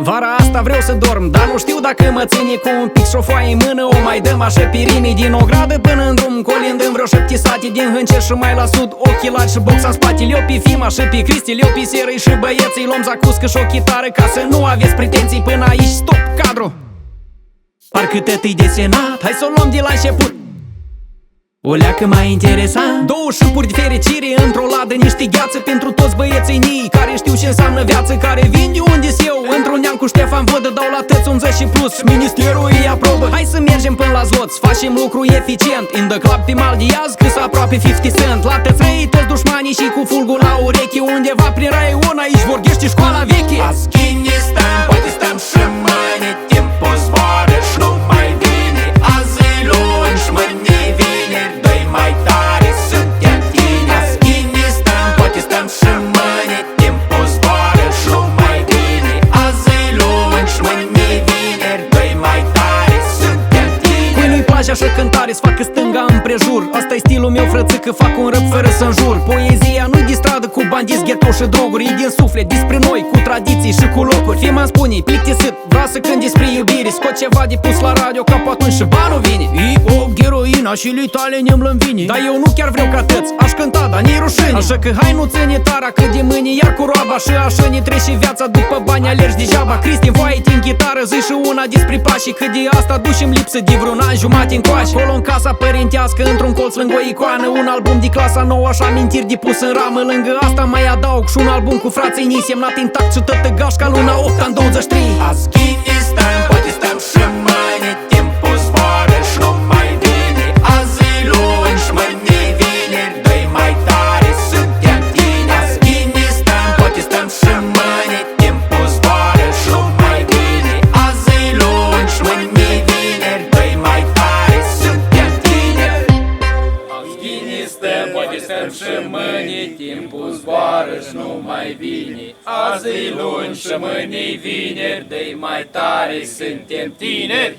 Vara asta vreau să dorm, dar nu știu dacă mă ține cu un pic și o foaie în mână. O mai dăm așa pirinii din o gradă până în drum, colind în vreo 7 sate din Hâncești și mai la sud, ochelari și boxa în spate. Leu pe Fima și pe Cristi, leu pe Serăi și băieții, luăm zacuscă și o chitară ca să nu aveți pretenții. Până aici, stop, cadru! Parcă tăt-i desenat, hai să o luăm de la început. O leacă mai interesant, două șupuri de fericire într-o ladă, niște gheață pentru toți băieții nii care știu ce înseamnă viață, care vin de unde-s eu. Într-un neam cu Ștefan Vodă dau la tăți 80 și plus, ministerul îi aprobă. Hai să mergem până la Zloț, facem lucru eficient. In the club pe mal de iaz, câs aproape 50 cent. La tăți răi, tăți dușmanii și cu fulgul la ureche, undeva prin Raion, aici vorbește școala veche. Aschini stăm, poate stăm și mâine, timpul zboară și nu mai vine. Azi e luni și mâine vineri, dă-i mai tare, suntem tine. Aschini stăm, poate stăm și mâine, timpul zboară și nu mai vine. Azi e luni și mâine vineri, dă-i mai tare, suntem tine. Cui nu-i place așa cântare, să facă stânga împrejur. Asta-i stilul meu, frățică, fac un rap fără să înjur. Poezia nu-i de stradă cu bandiți, ghetto și droguri, e din suflet, despre noi, cu tradiții și cu locuri. Fima îmi spune, plictisit, vrea să cânt despre iubire, scot ceva de pus la radio, ca pe atunci și banul vine. E o heroina și lui tale ne-mi lănvine, dar eu nu chiar vreau ca tăți, aș cânta, dar ne-i rușine. Așa că hai nu ține tara, că de mâine iar cu roaba. Și așa ne trece viața, după bani alergi degeaba. Cristi, voie în chitară, zi și una despre pașii, că de asta ducem lipsă de vreun an jumate încoace. Acolo în casa părintească, într-un colț lângă o icoană, un album de clasa nouă, așa amintiri de pus în ramă. Lângă asta mai adaug și un album cu frații nii, semnat intact și tătă gașca luna 8 în 23. Aschini stăm, poate stăm și mâine, timpul zboară și nu mai vine. Azi e luni și mâine vineri, dă-i mai tare, suntem tine. Aschini stăm, poate stăm și mâine, timpul zboară și nu mai vine. Azi e luni și mâine vineri, dă-i mai tare, suntem tine. Aschini stăm, poate stăm și mâine, timpul zboară și nu mai vine. Azi e luni și mâine vineri, dă-i mai tare, suntem tineri.